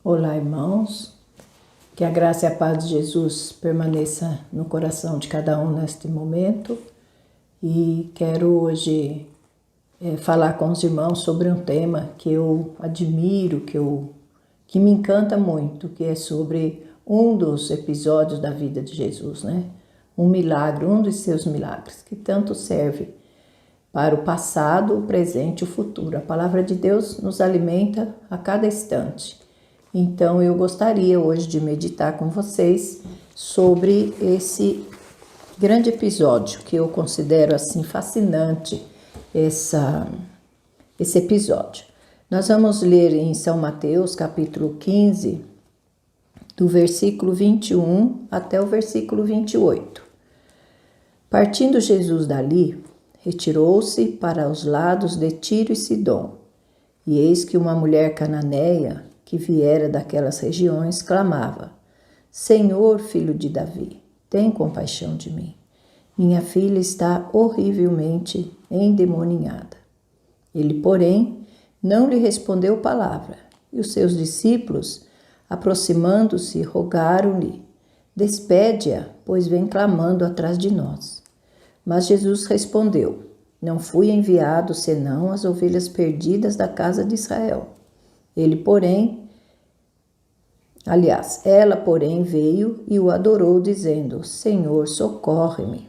Olá, irmãos. Que a graça e a paz de Jesus permaneça no coração de cada um neste momento. E quero hoje falar com os irmãos sobre um tema que eu admiro, que me encanta muito, que é sobre um dos episódios da vida de Jesus, né? Um milagre, um dos seus milagres, que tanto serve para o passado, o presente e o futuro. A palavra de Deus nos alimenta a cada instante. Então eu gostaria hoje de meditar com vocês sobre esse grande episódio que eu considero assim fascinante, esse episódio. Nós vamos ler em São Mateus capítulo 15, do versículo 21 até o versículo 28. Partindo Jesus dali, retirou-se para os lados de Tiro e Sidom, e eis que uma mulher cananeia, que viera daquelas regiões, clamava: Senhor, filho de Davi, tem compaixão de mim. Minha filha está horrivelmente endemoniada. Ele, porém, não lhe respondeu palavra, e os seus discípulos, aproximando-se, rogaram-lhe: Despede-a, pois vem clamando atrás de nós. Mas Jesus respondeu: Não fui enviado senão as ovelhas perdidas da casa de Israel. Ela, porém, veio e o adorou, dizendo: Senhor, socorre-me.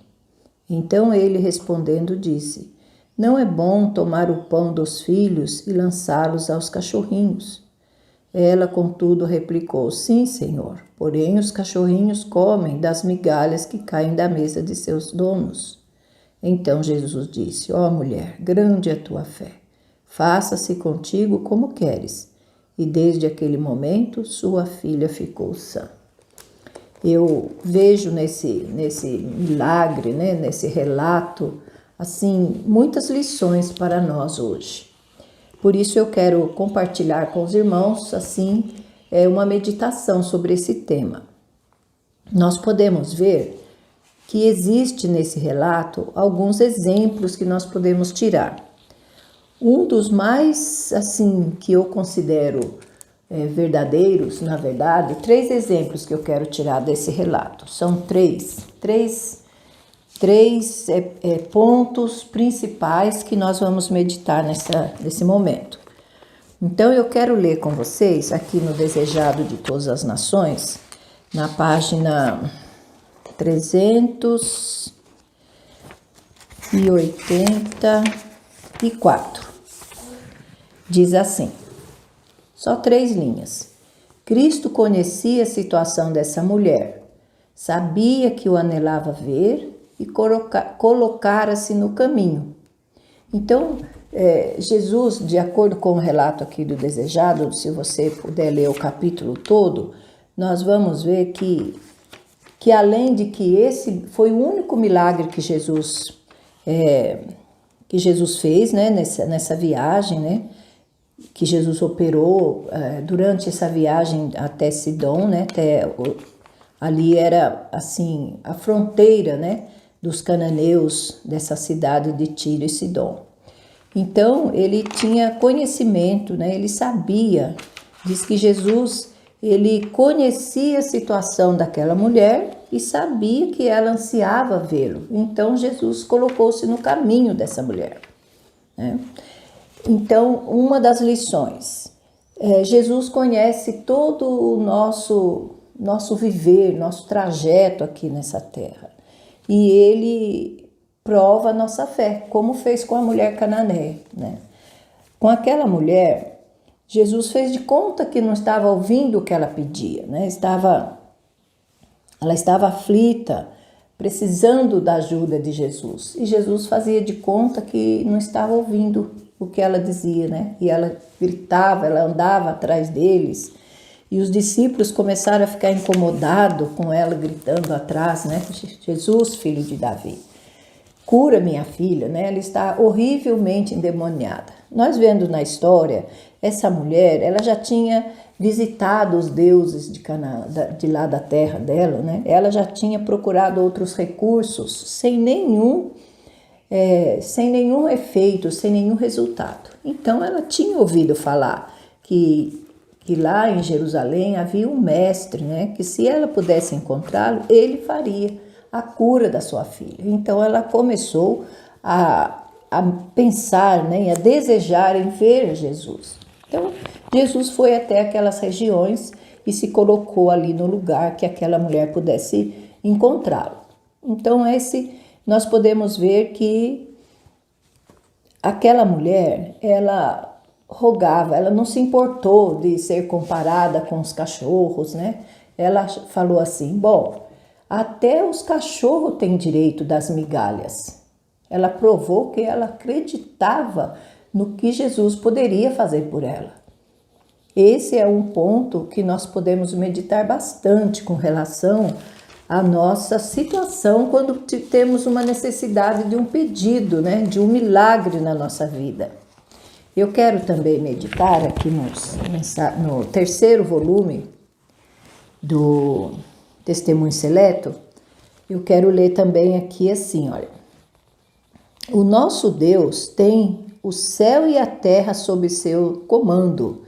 Então ele, respondendo, disse: Não é bom tomar o pão dos filhos e lançá-los aos cachorrinhos. Ela, contudo, replicou: Sim, Senhor, porém os cachorrinhos comem das migalhas que caem da mesa de seus donos. Então Jesus disse: Ó mulher, grande é a tua fé, faça-se contigo como queres. E desde aquele momento sua filha ficou sã. Eu vejo nesse milagre, né, nesse relato, assim, muitas lições para nós hoje. Por isso eu quero compartilhar com os irmãos, assim, uma meditação sobre esse tema. Nós podemos ver que existe nesse relato alguns exemplos que nós podemos tirar. Um dos mais, assim, que eu considero verdadeiros, na verdade, 3 exemplos que eu quero tirar desse relato. São três pontos principais que nós vamos meditar nesse momento. Então, eu quero ler com vocês, aqui no Desejado de Todas as Nações, na página 384. Diz assim, só 3 linhas. Cristo conhecia a situação dessa mulher, sabia que o anelava ver e colocara-se no caminho. Então, Jesus, de acordo com o relato aqui do Desejado, se você puder ler o capítulo todo, nós vamos ver que além de que esse foi o único milagre que Jesus fez, né, nessa viagem, né, que Jesus operou durante essa viagem até Sidom, né, ali era assim a fronteira, né, dos cananeus dessa cidade de Tiro e Sidom. Então ele tinha conhecimento, né, ele sabia, diz que Jesus ele conhecia a situação daquela mulher e sabia que ela ansiava vê-lo. Então Jesus colocou-se no caminho dessa mulher, né? Então, uma das lições, Jesus conhece todo o nosso viver, nosso trajeto aqui nessa terra. E ele prova a nossa fé, como fez com a mulher cananeia, né? Com aquela mulher, Jesus fez de conta que não estava ouvindo o que ela pedia, né? Ela estava aflita, precisando da ajuda de Jesus. E Jesus fazia de conta que não estava ouvindo o que ela dizia, né? E ela gritava, ela andava atrás deles. E os discípulos começaram a ficar incomodados com ela gritando atrás, né? Jesus, filho de Davi, cura minha filha, né? Ela está horrivelmente endemoniada. Nós vendo na história, essa mulher, ela já tinha visitado os deuses de lá da terra dela, né? Ela já tinha procurado outros recursos sem nenhum efeito, sem nenhum resultado. Então ela tinha ouvido falar que que lá em Jerusalém havia um mestre, né, que se ela pudesse encontrá-lo, ele faria a cura da sua filha. Então ela começou a pensar, né, a desejar em ver Jesus. Então Jesus foi até aquelas regiões e se colocou ali no lugar que aquela mulher pudesse encontrá-lo. Então nós podemos ver que aquela mulher, ela rogava, ela não se importou de ser comparada com os cachorros, né? Ela falou assim, bom, até os cachorros têm direito das migalhas. Ela provou que ela acreditava no que Jesus poderia fazer por ela. Esse é um ponto que nós podemos meditar bastante com relação à nossa situação quando temos uma necessidade de um pedido, né? De um milagre na nossa vida. Eu quero também meditar aqui no terceiro volume do Testemunho Seleto. Eu quero ler também aqui assim, olha. O nosso Deus tem o céu e a terra sob seu comando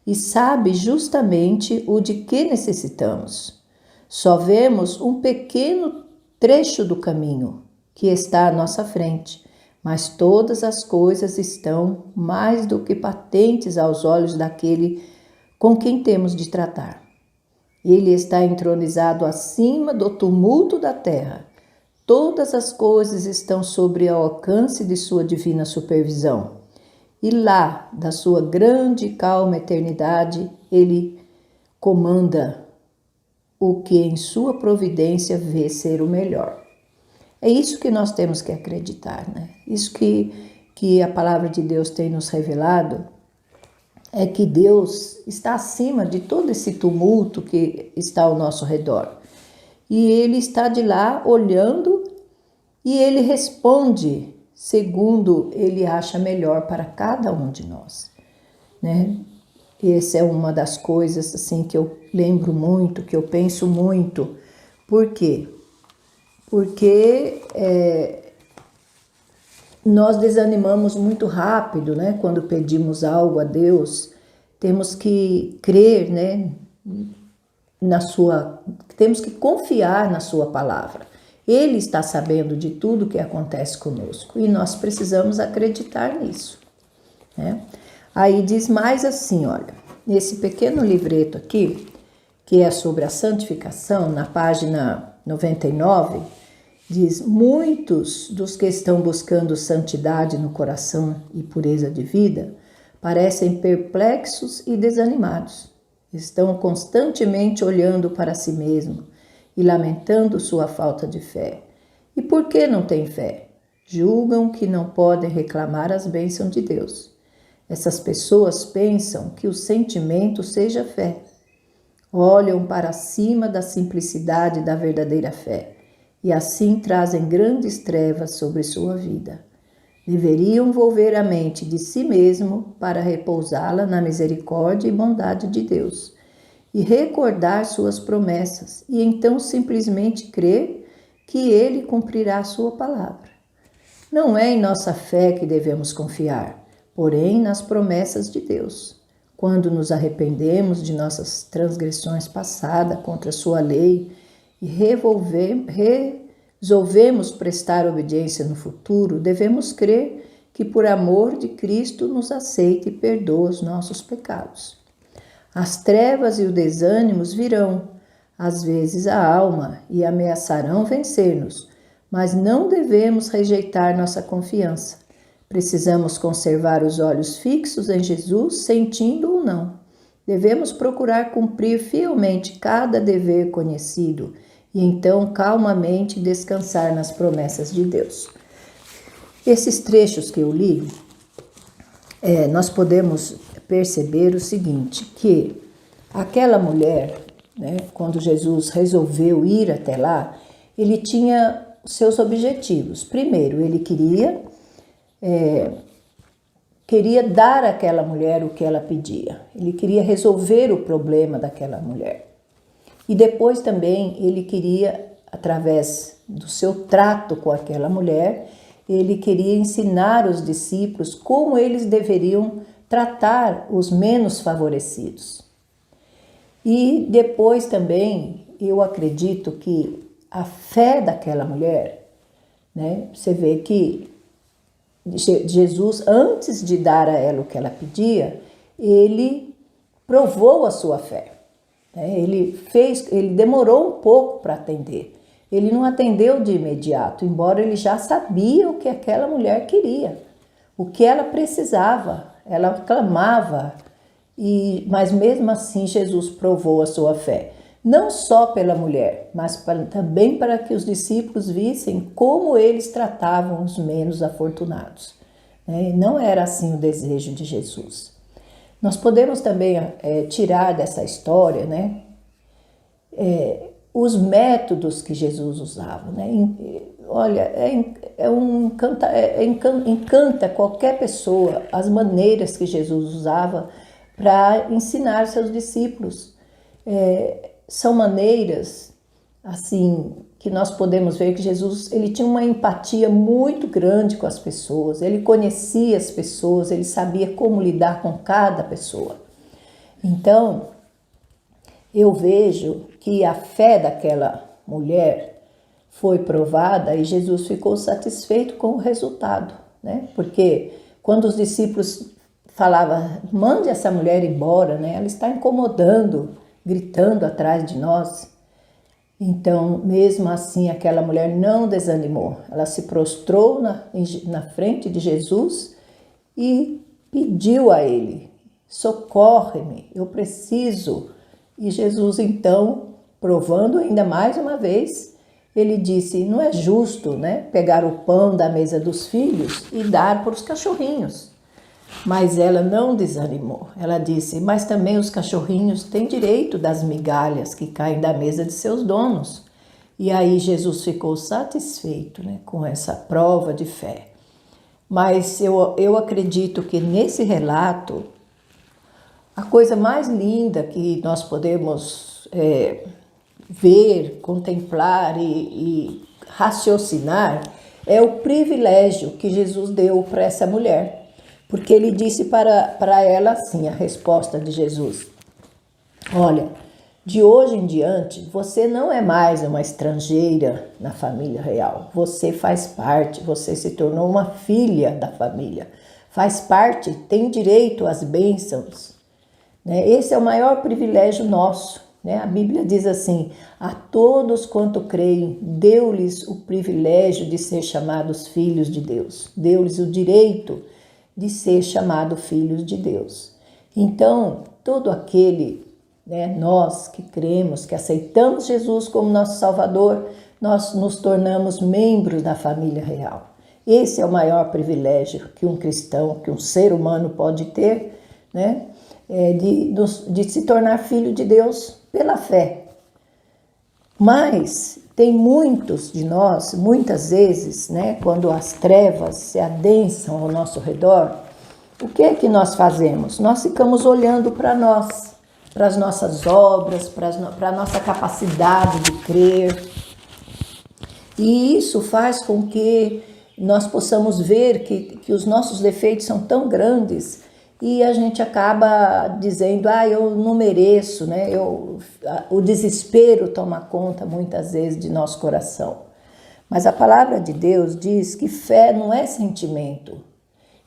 e sabe justamente o de que necessitamos. Só vemos um pequeno trecho do caminho que está à nossa frente. Mas todas as coisas estão mais do que patentes aos olhos daquele com quem temos de tratar. Ele está entronizado acima do tumulto da terra. Todas as coisas estão sob o alcance de sua divina supervisão. E lá, da sua grande e calma eternidade, ele comanda o que em sua providência vê ser o melhor. É isso que nós temos que acreditar, né? Isso que a palavra de Deus tem nos revelado é que Deus está acima de todo esse tumulto que está ao nosso redor. E Ele está de lá olhando e Ele responde segundo Ele acha melhor para cada um de nós, né? Essa é uma das coisas assim que eu lembro muito, que eu penso muito. Por quê? Porque nós desanimamos muito rápido, né? Quando pedimos algo a Deus, temos que crer, né? Temos que confiar na sua palavra. Ele está sabendo de tudo que acontece conosco e nós precisamos acreditar nisso, né? Aí diz mais assim, olha, nesse pequeno livreto aqui, que é sobre a santificação, na página 99, diz, muitos dos que estão buscando santidade no coração e pureza de vida parecem perplexos e desanimados. Estão constantemente olhando para si mesmo e lamentando sua falta de fé. E por que não têm fé? Julgam que não podem reclamar as bênçãos de Deus. Essas pessoas pensam que o sentimento seja fé. Olham para cima da simplicidade da verdadeira fé e assim trazem grandes trevas sobre sua vida. Deveriam volver a mente de si mesmo para repousá-la na misericórdia e bondade de Deus e recordar suas promessas e então simplesmente crer que Ele cumprirá a sua palavra. Não é em nossa fé que devemos confiar, porém nas promessas de Deus. Quando nos arrependemos de nossas transgressões passadas contra sua lei e resolvemos prestar obediência no futuro, devemos crer que por amor de Cristo nos aceita e perdoa os nossos pecados. As trevas e o desânimo virão, às vezes a alma, e ameaçarão vencer-nos, mas não devemos rejeitar nossa confiança. Precisamos conservar os olhos fixos em Jesus, sentindo ou não. Devemos procurar cumprir fielmente cada dever conhecido e então calmamente descansar nas promessas de Deus. Esses trechos que eu li, nós podemos perceber o seguinte, que aquela mulher, né, quando Jesus resolveu ir até lá, ele tinha seus objetivos. Primeiro, ele queria dar àquela mulher o que ela pedia. Ele queria resolver o problema daquela mulher. E depois também ele queria, através do seu trato com aquela mulher, ele queria ensinar os discípulos como eles deveriam tratar os menos favorecidos. E depois também, eu acredito que a fé daquela mulher, né? Você vê que Jesus, antes de dar a ela o que ela pedia, ele provou a sua fé. Né? Ele demorou um pouco para atender. Ele não atendeu de imediato, embora ele já sabia o que aquela mulher queria, o que ela precisava. Ela clamava, mas mesmo assim Jesus provou a sua fé. Não só pela mulher, mas também para que os discípulos vissem como eles tratavam os menos afortunados. Não era assim o desejo de Jesus. Nós podemos também tirar dessa história, né, os métodos que Jesus usava. Né? Olha, encanta qualquer pessoa as maneiras que Jesus usava para ensinar seus discípulos. São maneiras assim que nós podemos ver que Jesus ele tinha uma empatia muito grande com as pessoas, ele conhecia as pessoas, ele sabia como lidar com cada pessoa. Então, eu vejo que a fé daquela mulher foi provada e Jesus ficou satisfeito com o resultado, né? Porque quando os discípulos falavam, mande essa mulher embora, né? Ela está incomodando, gritando atrás de nós. Então, mesmo assim, aquela mulher não desanimou. Ela se prostrou na frente de Jesus e pediu a ele, socorre-me, eu preciso. E Jesus, então, provando ainda mais uma vez, ele disse, não é justo, né, pegar o pão da mesa dos filhos e dar para os cachorrinhos. Mas ela não desanimou. Ela disse, mas também os cachorrinhos têm direito das migalhas que caem da mesa de seus donos. E aí Jesus ficou satisfeito, né, com essa prova de fé. Mas eu acredito que nesse relato, a coisa mais linda que nós podemos ver, contemplar e raciocinar é o privilégio que Jesus deu para essa mulher. Porque ele disse para ela assim, a resposta de Jesus. Olha, de hoje em diante, você não é mais uma estrangeira na família real. Você faz parte, você se tornou uma filha da família. Faz parte, tem direito às bênçãos. Né? Esse é o maior privilégio nosso. Né? A Bíblia diz assim, a todos quanto creem, deu-lhes o privilégio de ser chamados filhos de Deus. Deu-lhes o direito de ser chamado filhos de Deus. Então, todo aquele, né, nós que cremos, que aceitamos Jesus como nosso Salvador, nós nos tornamos membros da família real. Esse é o maior privilégio que um cristão, que um ser humano pode ter, né, de se tornar filho de Deus pela fé. Mas tem muitos de nós, muitas vezes, né, quando as trevas se adensam ao nosso redor, o que é que nós fazemos? Nós ficamos olhando para nós, para as nossas obras, para a nossa capacidade de crer. E isso faz com que nós possamos ver que os nossos defeitos são tão grandes e a gente acaba dizendo, eu não mereço, né? O desespero toma conta muitas vezes de nosso coração. Mas a palavra de Deus diz que fé não é sentimento,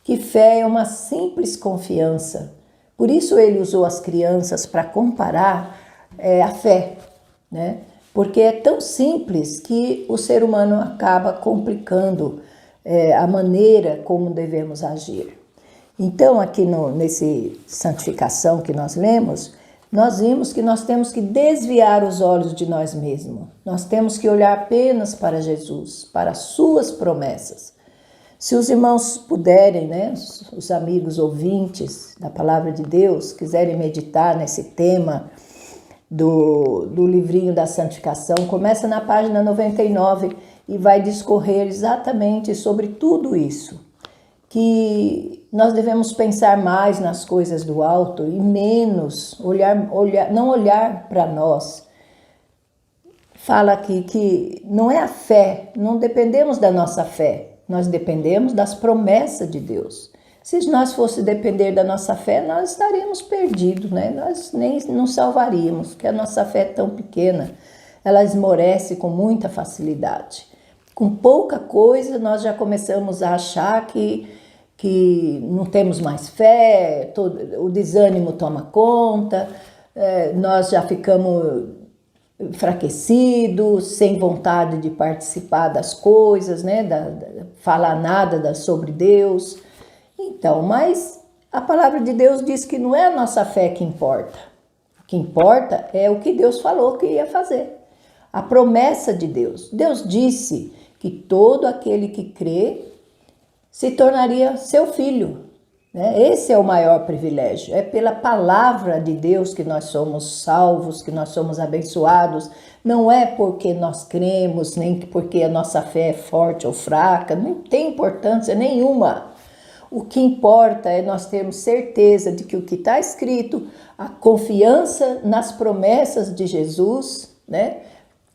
que fé é uma simples confiança. Por isso ele usou as crianças para comparar a fé, né? Porque é tão simples que o ser humano acaba complicando a maneira como devemos agir. Então, aqui nesse santificação que nós lemos, nós vimos que nós temos que desviar os olhos de nós mesmos. Nós temos que olhar apenas para Jesus, para as suas promessas. Se os irmãos puderem, né, os amigos ouvintes da Palavra de Deus, quiserem meditar nesse tema do livrinho da santificação, começa na página 99 e vai discorrer exatamente sobre tudo isso. Que nós devemos pensar mais nas coisas do alto e menos não olhar para nós. Fala aqui que não é a fé, não dependemos da nossa fé, nós dependemos das promessas de Deus. Se nós fosse depender da nossa fé, nós estaríamos perdidos, né? Nós nem nos salvaríamos, porque a nossa fé é tão pequena, ela esmorece com muita facilidade. Com pouca coisa, nós já começamos a achar que não temos mais fé, o desânimo toma conta, nós já ficamos enfraquecidos, sem vontade de participar das coisas, né? Falar nada sobre Deus. Então, mas a palavra de Deus diz que não é a nossa fé que importa. O que importa é o que Deus falou que ia fazer. A promessa de Deus. Deus disse que todo aquele que crê se tornaria seu filho, né? Esse é o maior privilégio. É pela palavra de Deus que nós somos salvos, que nós somos abençoados. Não é porque nós cremos, nem porque a nossa fé é forte ou fraca. Não tem importância nenhuma. O que importa é nós termos certeza de que o que está escrito, a confiança nas promessas de Jesus, né?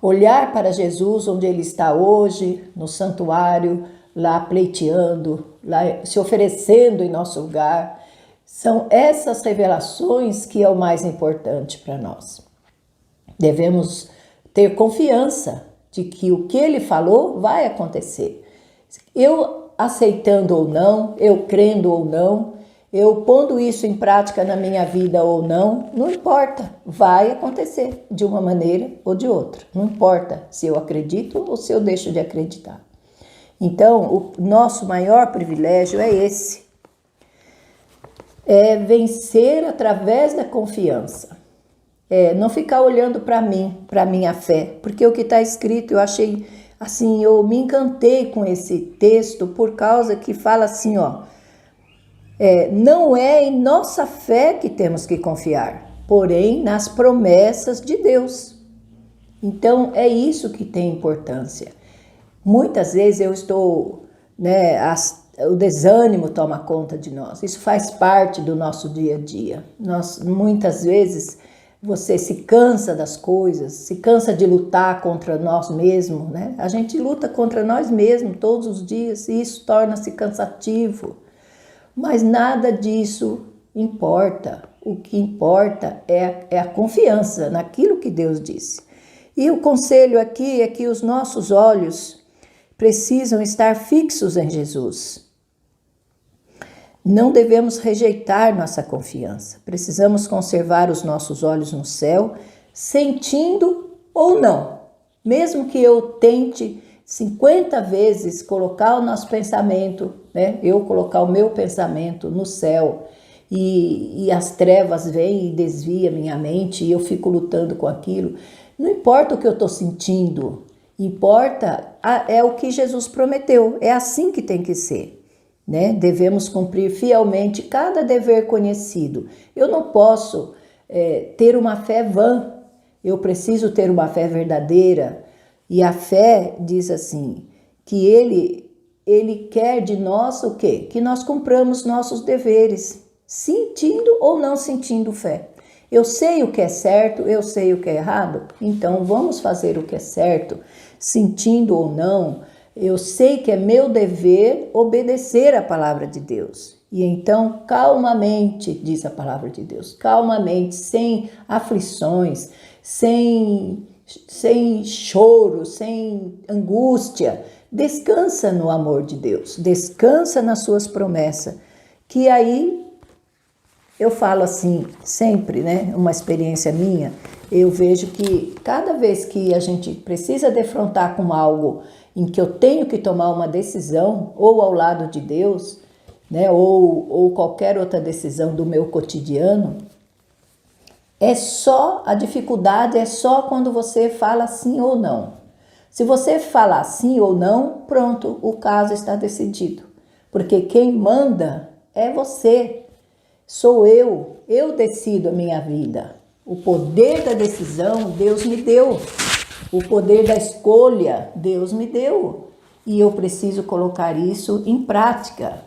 Olhar para Jesus onde Ele está hoje, no santuário, lá pleiteando, lá se oferecendo em nosso lugar. São essas revelações que é o mais importante para nós. Devemos ter confiança de que o que Ele falou vai acontecer. Eu aceitando ou não, eu crendo ou não, eu pondo isso em prática na minha vida ou não, não importa, vai acontecer de uma maneira ou de outra. Não importa se eu acredito ou se eu deixo de acreditar. Então, o nosso maior privilégio é esse. É vencer através da confiança. Não ficar olhando para mim, para a minha fé. Porque o que está escrito, eu achei assim, eu me encantei com esse texto por causa que fala assim, ó. Não é em nossa fé que temos que confiar, porém nas promessas de Deus. Então, é isso que tem importância. Muitas vezes eu estou, né, o desânimo toma conta de nós. Isso faz parte do nosso dia a dia. Muitas vezes você se cansa das coisas, se cansa de lutar contra nós mesmos, né? A gente luta contra nós mesmos todos os dias e isso torna-se cansativo. Mas nada disso importa. O que importa é a confiança naquilo que Deus disse. E o conselho aqui é que os nossos olhos precisam estar fixos em Jesus. Não devemos rejeitar nossa confiança. Precisamos conservar os nossos olhos no céu, sentindo ou não. Mesmo que eu tente 50 vezes colocar o nosso pensamento, né? Eu colocar o meu pensamento no céu e as trevas vêm e desviam minha mente e eu fico lutando com aquilo. Não importa o que eu estou sentindo, importa é o que Jesus prometeu. É assim que tem que ser, né? Devemos cumprir fielmente cada dever conhecido. Eu não posso ter uma fé vã. Eu preciso ter uma fé verdadeira. E a fé diz assim, que ele quer de nós o quê? Que nós cumpramos nossos deveres, sentindo ou não sentindo fé. Eu sei o que é certo, eu sei o que é errado, então vamos fazer o que é certo, sentindo ou não. Eu sei que é meu dever obedecer a palavra de Deus. E então, calmamente, diz a palavra de Deus, calmamente, sem aflições, sem choro, sem angústia, descansa no amor de Deus, descansa nas suas promessas, que aí eu falo assim, sempre, né, uma experiência minha, eu vejo que cada vez que a gente precisa defrontar com algo em que eu tenho que tomar uma decisão, ou ao lado de Deus, né, ou qualquer outra decisão do meu cotidiano, a dificuldade é só quando você fala sim ou não. Se você falar sim ou não, pronto, o caso está decidido. Porque quem manda é você, sou eu decido a minha vida. O poder da decisão Deus me deu, o poder da escolha Deus me deu. E eu preciso colocar isso em prática,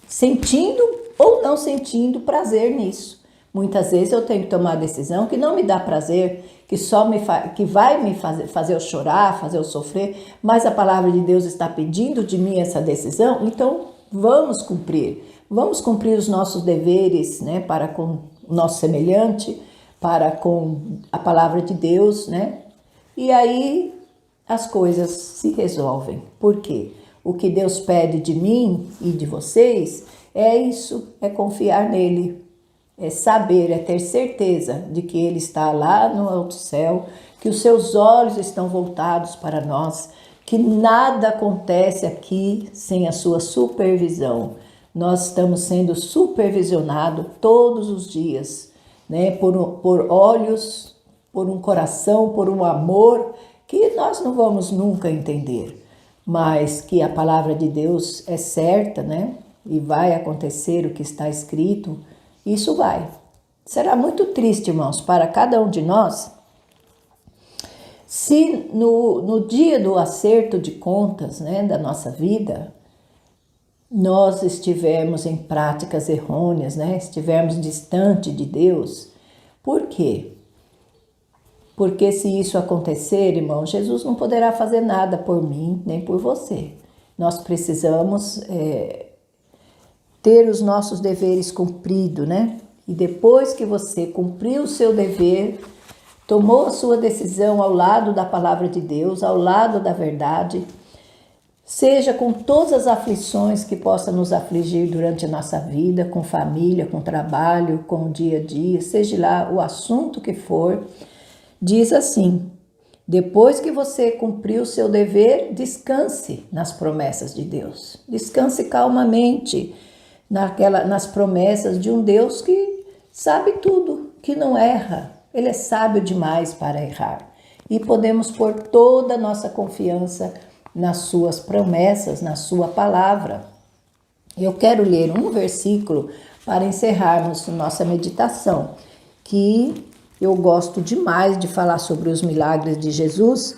sentindo ou não sentindo prazer nisso. Muitas vezes eu tenho que tomar decisão que não me dá prazer, que vai me fazer eu chorar, fazer eu sofrer, mas a palavra de Deus está pedindo de mim essa decisão, então vamos cumprir. vamos cumprir os nossos deveres, né, para com o nosso semelhante, para com a palavra de Deus, né? E aí as coisas se resolvem. Por quê? O que Deus pede de mim e de vocês é isso, é confiar nele, é saber, é ter certeza de que ele está lá no alto céu, que os seus olhos estão voltados para nós, que nada acontece aqui sem a sua supervisão. Nós estamos sendo supervisionados todos os dias, né? Por olhos, por um coração, por um amor que nós não vamos nunca entender, mas que a palavra de Deus é certa, né? E vai acontecer o que está escrito, isso vai. Será muito triste, irmãos, para cada um de nós, se no dia do acerto de contas, né, da nossa vida, nós estivermos em práticas errôneas, né, estivermos distante de Deus. Por quê? Porque se isso acontecer, irmão, Jesus não poderá fazer nada por mim, nem por você. Nós precisamos ter os nossos deveres cumpridos, né? E depois que você cumpriu o seu dever, tomou a sua decisão ao lado da palavra de Deus, ao lado da verdade, seja com todas as aflições que possam nos afligir durante a nossa vida, com família, com trabalho, com o dia a dia, seja lá o assunto que for, diz assim: depois que você cumpriu o seu dever, descanse nas promessas de Deus. Descanse calmamente nas promessas de um Deus que sabe tudo, que não erra. Ele é sábio demais para errar. E podemos pôr toda a nossa confiança nas suas promessas, na sua palavra. Eu quero ler um versículo para encerrarmos nossa meditação, que eu gosto demais de falar sobre os milagres de Jesus.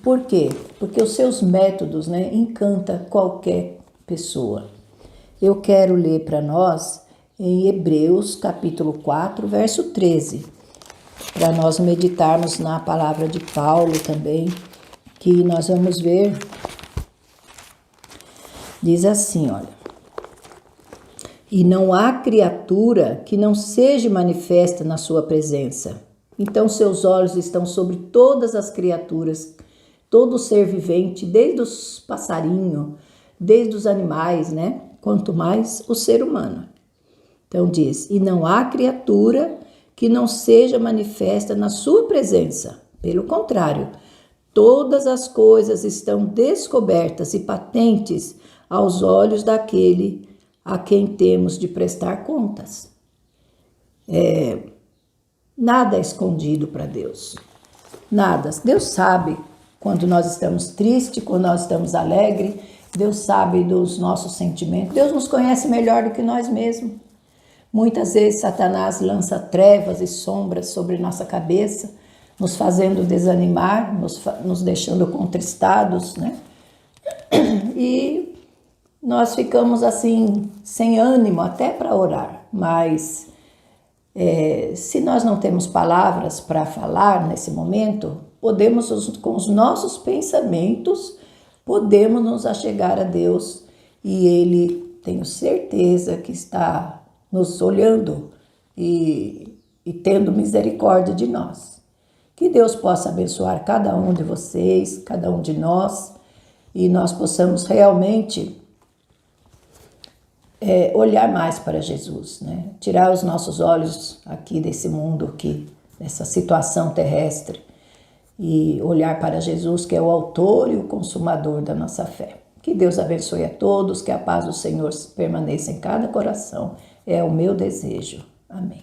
Por quê? Porque os seus métodos, né, encantam qualquer pessoa. Eu quero ler para nós em Hebreus, capítulo 4, verso 13, para nós meditarmos na palavra de Paulo também, que nós vamos ver. Diz assim, olha: e não há criatura que não seja manifesta na sua presença. Então seus olhos estão sobre todas as criaturas, todo ser vivente, desde os passarinhos, desde os animais, né? Quanto mais o ser humano. Então diz: e não há criatura que não seja manifesta na sua presença. Pelo contrário, todas as coisas estão descobertas e patentes aos olhos daquele a quem temos de prestar contas. Nada é escondido para Deus. Nada. Deus sabe quando nós estamos tristes, quando nós estamos alegres. Deus sabe dos nossos sentimentos. Deus nos conhece melhor do que nós mesmos. Muitas vezes Satanás lança trevas e sombras sobre nossa cabeça, nos fazendo desanimar, nos deixando contristados, né? E nós ficamos assim, sem ânimo até para orar. Mas se nós não temos palavras para falar nesse momento, podemos, com os nossos pensamentos, podemos nos achegar a Deus, e Ele, tenho certeza, que está nos olhando e tendo misericórdia de nós. Que Deus possa abençoar cada um de vocês, cada um de nós, e nós possamos realmente olhar mais para Jesus, né? Tirar os nossos olhos aqui desse mundo, aqui, dessa situação terrestre, e olhar para Jesus, que é o autor e o consumador da nossa fé. Que Deus abençoe a todos, que a paz do Senhor permaneça em cada coração. É o meu desejo. Amém.